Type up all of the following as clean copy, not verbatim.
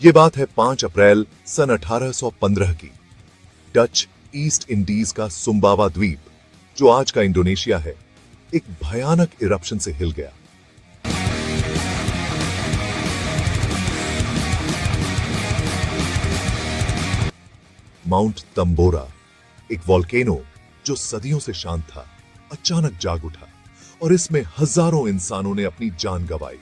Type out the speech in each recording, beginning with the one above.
ये बात है 5 अप्रैल सन 1815 की। डच ईस्ट इंडीज का सुम्बावा द्वीप, जो आज का इंडोनेशिया है, एक भयानक इरप्शन से हिल गया। माउंट तंबोरा, एक वॉल्केनो जो सदियों से शांत था, अचानक जाग उठा और इसमें हजारों इंसानों ने अपनी जान गंवाई।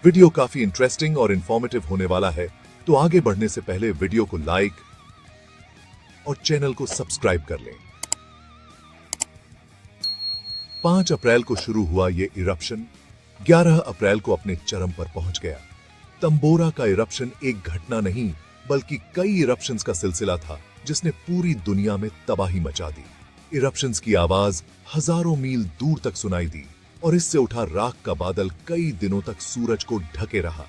वीडियो काफी इंटरेस्टिंग और इंफॉर्मेटिव होने वाला है, तो आगे बढ़ने से पहले वीडियो को लाइक और चैनल को सब्सक्राइब कर लें। 5 अप्रैल को शुरू हुआ यह इरप्शन 11 अप्रैल को अपने चरम पर पहुंच गया। तंबोरा का इरप्शन एक घटना नहीं, बल्कि कई इरप्शंस का सिलसिला था, जिसने पूरी दुनिया में तबाही मचा दी। इरप्शंस की आवाज हजारों मील दूर तक सुनाई दी और इससे उठा राख का बादल कई दिनों तक सूरज को ढके रहा।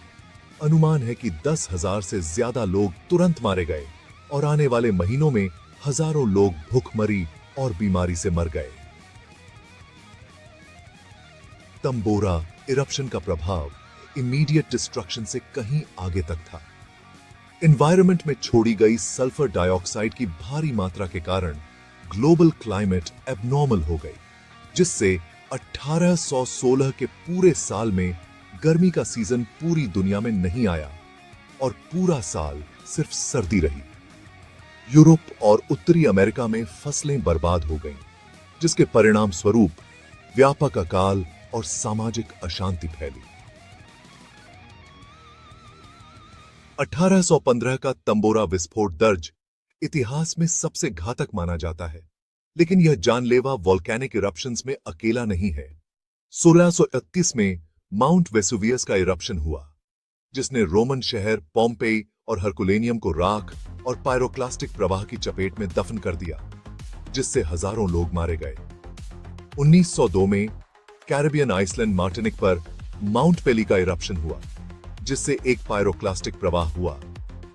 अनुमान है कि 10,000 से ज्यादा लोग तुरंत मारे गए और आने वाले महीनों में हजारों लोग भूखमरी और बीमारी से मर गए। तंबोरा इरप्शन का प्रभाव इमीडिएट डिस्ट्रक्शन से कहीं आगे तक था। एनवायरनमेंट में छोड़ी गई सल्फर डाइऑक्साइड की भारी मात्रा के कारण ग्लोबल क्लाइमेट एबनॉर्मल हो गई, जिससे 1816 के पूरे साल में गर्मी का सीजन पूरी दुनिया में नहीं आया और पूरा साल सिर्फ सर्दी रही। यूरोप और उत्तरी अमेरिका में फसलें बर्बाद हो गईं, जिसके परिणाम स्वरूप व्यापक अकाल और सामाजिक अशांति फैली। 1815 का तंबोरा विस्फोट दर्ज इतिहास में सबसे घातक माना जाता है, लेकिन यह जानलेवा वॉल्केनिक इरप्शंस में अकेला नहीं है। 1631 में माउंट वेसुवियस का इरप्शन हुआ, जिसने रोमन शहर पोम्पेई और हरकुलेनियम को राख और पायरोक्लास्टिक प्रवाह की चपेट में दफन कर दिया, जिससे हजारों लोग मारे गए। 1902 में कैरिबियन आइसलैंड मार्टिनिक पर माउंट पेली का इरप्शन हुआ, जिससे एक पायरोक्लास्टिक प्रवाह हुआ,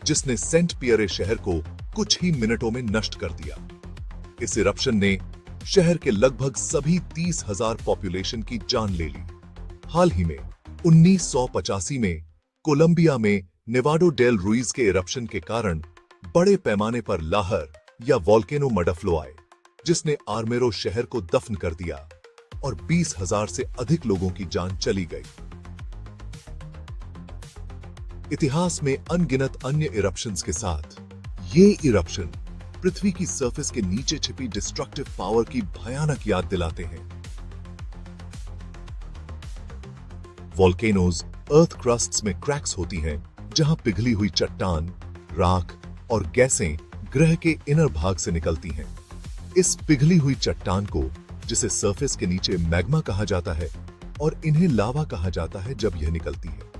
जिसने सेंट पियरे शहर को कुछ ही मिनटों में नष्ट कर दिया। इस इरप्शन ने शहर के लगभग सभी 30,000 पॉपुलेशन की जान ले ली। हाल ही में 1985 में कोलंबिया में नेवाडो डेल रुइज के इरप्शन के कारण बड़े पैमाने पर लाहर या वॉल्केनो मडफ्लो आए, जिसने आर्मेरो शहर को दफन कर दिया और 20,000 से अधिक लोगों की जान चली गई। इतिहास में अनगिनत अन्य इरप्शंस के साथ ये इरप्शन पृथ्वी की सरफेस के नीचे छिपी डिस्ट्रक्टिव पावर की भयानक याद दिलाते हैं। वॉल्केनोज अर्थ क्रस्ट्स में क्रैक्स होती हैं, जहां पिघली हुई चट्टान, राख और गैसें ग्रह के इनर भाग से निकलती हैं। इस पिघली हुई चट्टान को, जिसे सरफेस के नीचे मैग्मा कहा जाता है, और इन्हें लावा कहा जाता है जब यह निकलती है।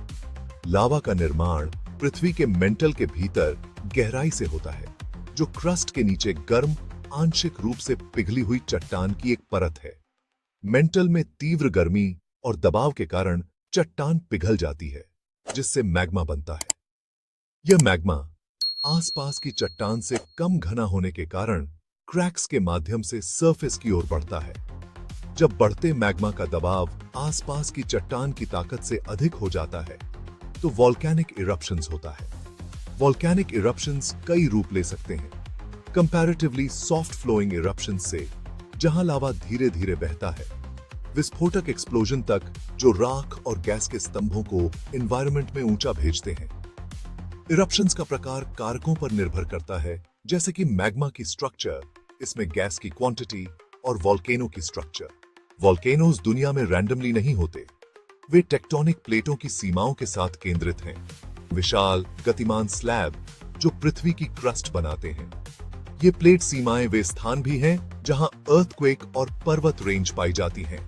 लावा का निर्माण पृथ्वी के मेंटल के भीतर गहराई से होता है, जो क्रस्ट के नीचे गर्म, आंशिक रूप से पिघली हुई चट्टान की एक परत है। मेंटल में तीव्र गर्मी और दबाव के कारण चट्टान पिघल जाती है, जिससे मैग्मा बनता है। यह मैग्मा आसपास की चट्टान से कम घना होने के कारण क्रैक्स के माध्यम से सरफेस की ओर बढ़ता है। जब बढ़ते मैग्मा का दबाव आसपास की चट्टान की ताकत से अधिक हो जाता है, तो वॉल्केनिक इरप्शंस होता है। वॉल्केनिक इरप्शंस कई रूप ले सकते हैं। कंपैरेटिवली सॉफ्ट फ्लोइंग इरप्शंस से, जहां लावा धीरे धीरे बहता है, विस्फोटक एक्सप्लोजन तक, जो राख और गैस के स्तंभों को एनवायरनमेंट में ऊंचा भेजते हैं। इरप्शंस का प्रकार कारकों पर निर्भर करता है, जैसे कि मैग्मा की स्ट्रक्चर, इसमें गैस की क्वांटिटी और वॉल्केनो की स्ट्रक्चर। वॉल्केनोज दुनिया में रैंडमली नहीं होते, वे टेक्टोनिक प्लेटों की सीमाओं के साथ केंद्रित हैं। विशाल गतिमान स्लैब जो पृथ्वी की क्रस्ट बनाते हैं। ये प्लेट सीमाएं वे स्थान भी हैं जहां अर्थक्वेक और पर्वत रेंज पाई जाती हैं।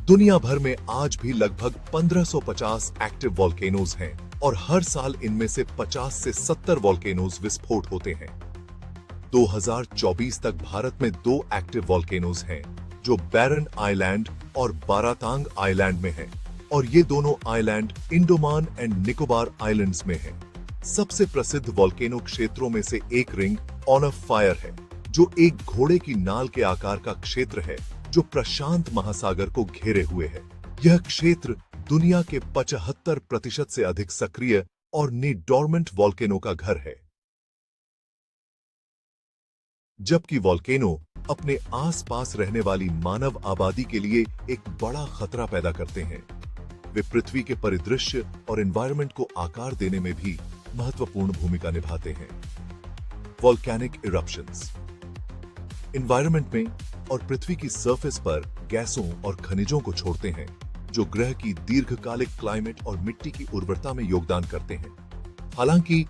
दुनिया भर में आज भी लगभग 1550 एक्टिव वॉल्केनोज हैं और हर साल इनमें से 50 से 70 वॉल्केनोज विस्फोट होते हैं। 2024 तक भारत में 2 एक्टिव वॉल्केनोज हैं, जो बैरन आइलैंड और बारातांग आइलैंड में हैं, और ये दोनों आइलैंड इंडोमान एंड निकोबार आइलैंड्स में हैं। सबसे प्रसिद्ध वॉल्केनो क्षेत्रों में से एक रिंग ऑन ऑफ फायर है, जो एक घोड़े की नाल के आकार का क्षेत्र है जो प्रशांत महासागर को घेरे हुए है। यह क्षेत्र दुनिया के 75% से अधिक सक्रिय और डॉर्मेंट वॉल्केनो का घर है। जबकि वॉल्केनो अपने आसपास रहने वाली मानव आबादी के लिए एक बड़ा खतरा पैदा करते हैं। वे पृथ्वी के परिदृश्य और एनवायरनमेंट को आकार देने में भी महत्वपूर्ण भूमिका निभाते हैं। वॉल्केनिक इरप्शंस एनवायरनमेंट में और पृथ्वी की सरफेस पर गैसों और खनिजों को छोड़ते हैं जो ग्रह की दीर्घकालिक क्लाइमेट और मिट्टी की उर्वरता में योगदान करते हैं। हालांकि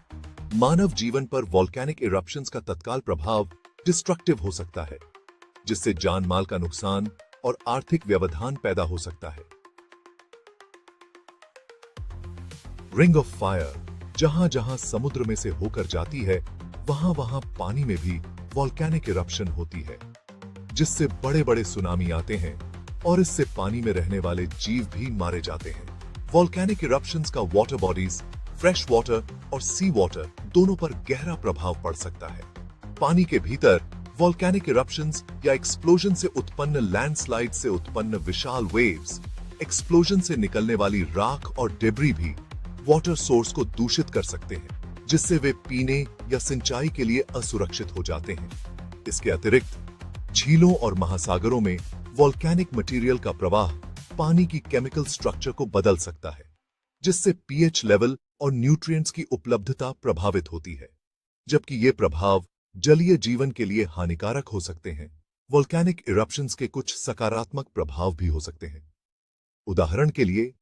मानव जीवन पर वॉल्केनिक इरप्शंस का तत्काल प्रभाव डिस्ट्रक्टिव हो सकता है, जिससे जान माल का नुकसान और आर्थिक व्यवधान पैदा हो सकता है। रिंग ऑफ फायर जहां जहां समुद्र में से होकर जाती है वहां वहां पानी में भी वॉल्केनिक इरप्शन होती है, जिससे बड़े बड़े सुनामी आते हैं और इससे पानी में रहने वाले जीव भी मारे जाते हैं। वॉल्केनिक इरप्शंस का वाटर बॉडीज, फ्रेश वाटर और सी वाटर दोनों पर गहरा प्रभाव पड़ सकता है। पानी के भीतर वॉल्केनिक इरप्शंस या एक्सप्लोजन से उत्पन्न लैंडस्लाइड से उत्पन्न विशाल वेव्स, एक्सप्लोजन से निकलने वाली राख और डेब्री भी वाटर सोर्स को दूषित कर सकते हैं, जिससे वे पीने या सिंचाई के लिए असुरक्षित हो जाते हैं। इसके अतिरिक्त झीलों और महासागरों में वॉल्केनिक मटेरियल का प्रवाह पानी की केमिकल स्ट्रक्चर को बदल सकता है, जिससे पीएच लेवल और न्यूट्रिएंट्स की उपलब्धता प्रभावित होती है, जबकि ये प्रभाव जलीय जीवन के लिए हानिकारक हो सकते हैं। वॉल्केनिक इरप्शंस के कुछ सकारात्मक प्रभाव भी हो सकते हैं। उदाहरण के लिए,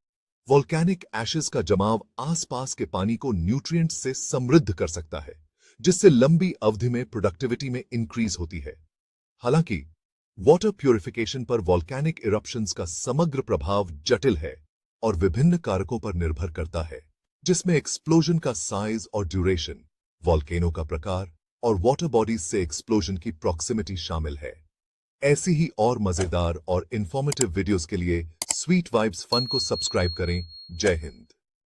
वॉल्केनिक एशेस का जमाव आसपास के पानी को न्यूट्रिएंट्स से समृद्ध कर सकता है, जिससे लंबी अवधि में प्रोडक्टिविटी में इंक्रीज होती है। हालांकि वाटर प्यूरिफिकेशन पर वॉल्केनिक इरप्शंस का समग्र प्रभाव जटिल है और विभिन्न कारकों पर निर्भर करता है, जिसमें एक्सप्लोजन का साइज और ड्यूरेशन, वॉल्केनो का प्रकार और वाटर बॉडीज से एक्सप्लोजन की प्रॉक्सिमिटी शामिल है। ऐसी ही और मजेदार और इंफॉर्मेटिव वीडियोस के लिए स्वीट वाइब्स फन को सब्सक्राइब करें। जय हिंद।